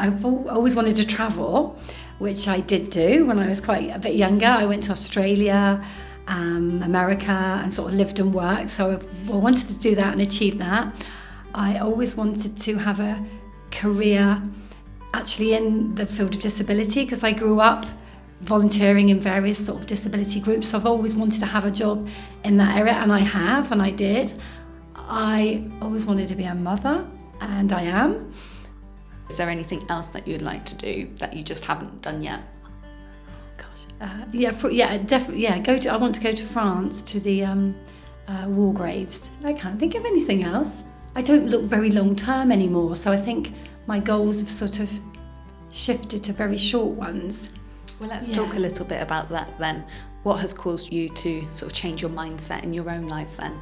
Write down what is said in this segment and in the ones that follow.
I've always wanted to travel, which I did do when I was quite a bit younger. I went to Australia, America, and sort of lived and worked. So I wanted to do that and achieve that. I always wanted to have a career actually in the field of disability, because I grew up volunteering in various sort of disability groups. So I've always wanted to have a job in that area, and I have, and I did. I always wanted to be a mother, and I am. Is there anything else that you'd like to do that you just haven't done yet? Definitely. I want to go to France to the war graves. I can't think of anything else. I don't look very long term anymore, so I think my goals have sort of shifted to very short ones. Well, let's talk a little bit about that then. What has caused you to sort of change your mindset in your own life then?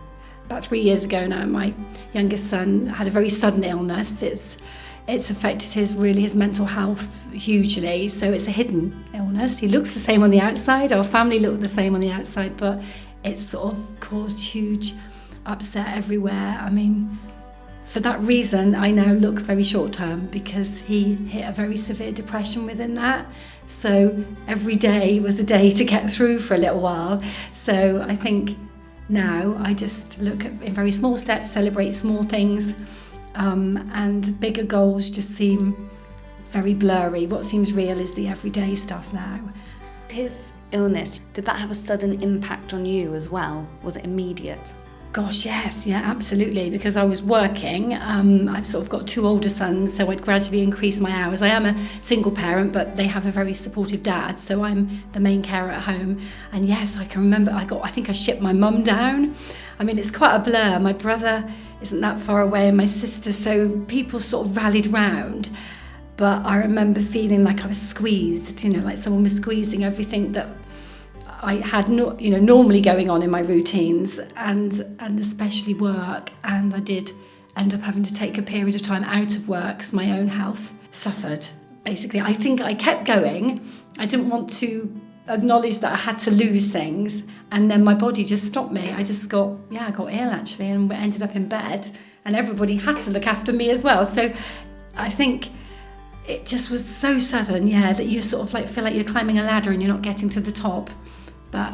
About 3 years ago now, my youngest son had a very sudden illness. It's affected his mental health hugely, so it's a hidden illness. He looks the same on the outside, our family look the same on the outside, but it's sort of caused huge upset everywhere. I mean, for that reason, I now look very short term, because he hit a very severe depression within that. So every day was a day to get through for a little while. So I think now I just look at in very small steps, celebrate small things, and bigger goals just seem very blurry. What seems real is the everyday stuff now. His illness, did that have a sudden impact on you as well? Was it immediate? Gosh, yes, yeah, absolutely. Because I was working, I've sort of got 2 older sons, so I'd gradually increase my hours. I am a single parent, but they have a very supportive dad, so I'm the main carer at home. And yes, I can remember I think I shipped my mum down. I mean, it's quite a blur. My brother isn't that far away, and my sister, so people sort of rallied round. But I remember feeling like I was squeezed, like someone was squeezing everything that I had normally going on in my routines, and especially work. And I did end up having to take a period of time out of work because my own health suffered. Basically, I think I kept going. I didn't want to acknowledge that I had to lose things, and then my body just stopped me. I got ill actually, and ended up in bed, and everybody had to look after me as well. So I think it just was so sudden, that you sort of feel like you're climbing a ladder and you're not getting to the top. But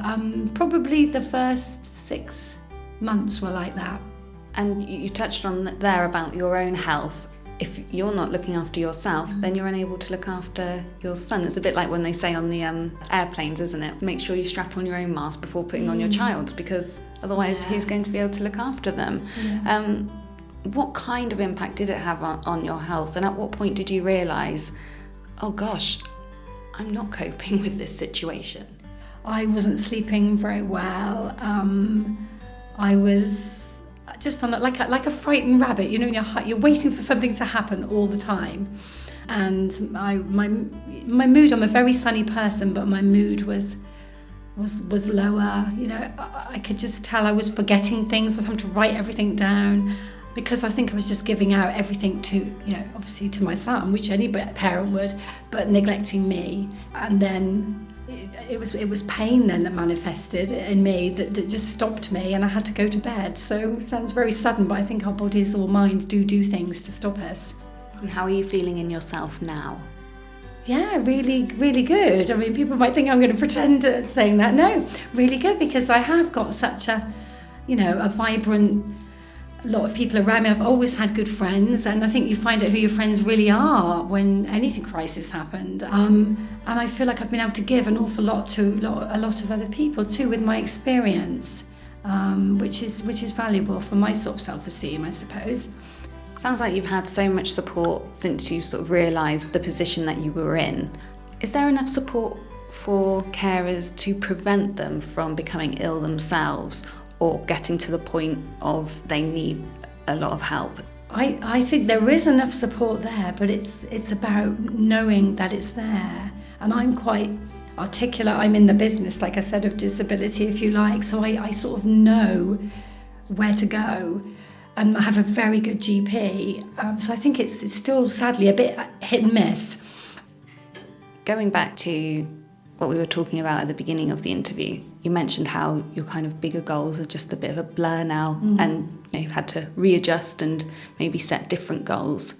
probably the first 6 months were like that. And you touched on there about your own health. If you're not looking after yourself, then you're unable to look after your son. It's a bit like when they say on the airplanes, isn't it? Make sure you strap on your own mask before putting on your child's, because otherwise who's going to be able to look after them? Yeah. What kind of impact did it have on your health? And at what point did you realise, oh gosh, I'm not coping with this situation? I wasn't sleeping very well. I was just on like a frightened rabbit. You're waiting for something to happen all the time. And my mood, I'm a very sunny person, but my mood was lower. I could just tell I was forgetting things, I was having to write everything down, because I think I was just giving out everything to, obviously to my son, which any parent would, but neglecting me. And then it was pain then that manifested in me that just stopped me, and I had to go to bed. So it sounds very sudden, but I think our bodies or minds do things to stop us. And how are you feeling in yourself now? Yeah, really, really good. I mean, people might think I'm going to pretend at saying that. No, really good, because I have got such a vibrant lot of people around me. I've always had good friends, and I think you find out who your friends really are when anything crisis happened. And I feel like I've been able to give an awful lot to a lot of other people too, with my experience, which is valuable for my sort of self-esteem, I suppose. Sounds like you've had so much support since you sort of realised the position that you were in. Is there enough support for carers to prevent them from becoming ill themselves, or getting to the point of they need a lot of help? I think there is enough support there, but it's about knowing that it's there. And I'm quite articulate. I'm in the business, like I said, of disability, if you like, so I sort of know where to go. I have a very good GP, so I think it's still sadly a bit hit and miss. Going back to what we were talking about at the beginning of the interview, you mentioned how your kind of bigger goals are just a bit of a blur now, and you've had to readjust and maybe set different goals.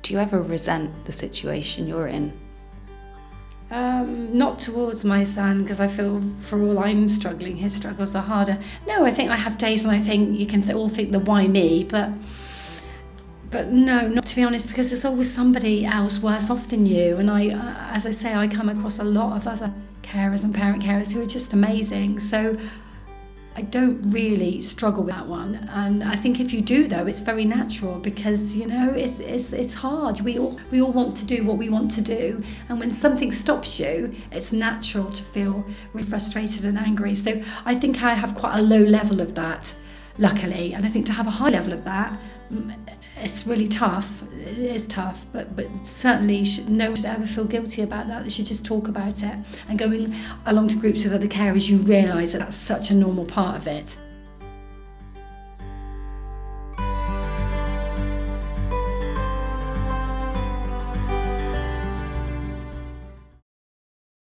Do you ever resent the situation you're in? Not towards my son, because I feel for all I'm struggling, his struggles are harder. No, I think I have days when I think you can all think the why me, but no, not to be honest, because there's always somebody else worse off than you. And as I say, I come across a lot of other carers and parent carers who are just amazing. So I don't really struggle with that one. And I think if you do, though, it's very natural, because, you know, it's hard. We all want to do what we want to do. And when something stops you, it's natural to feel really frustrated and angry. So I think I have quite a low level of that, luckily. And I think to have a high level of that, it's really tough. It is tough, but certainly no one should ever feel guilty about that. They should just talk about it. And going along to groups with other carers, you realise that that's such a normal part of it.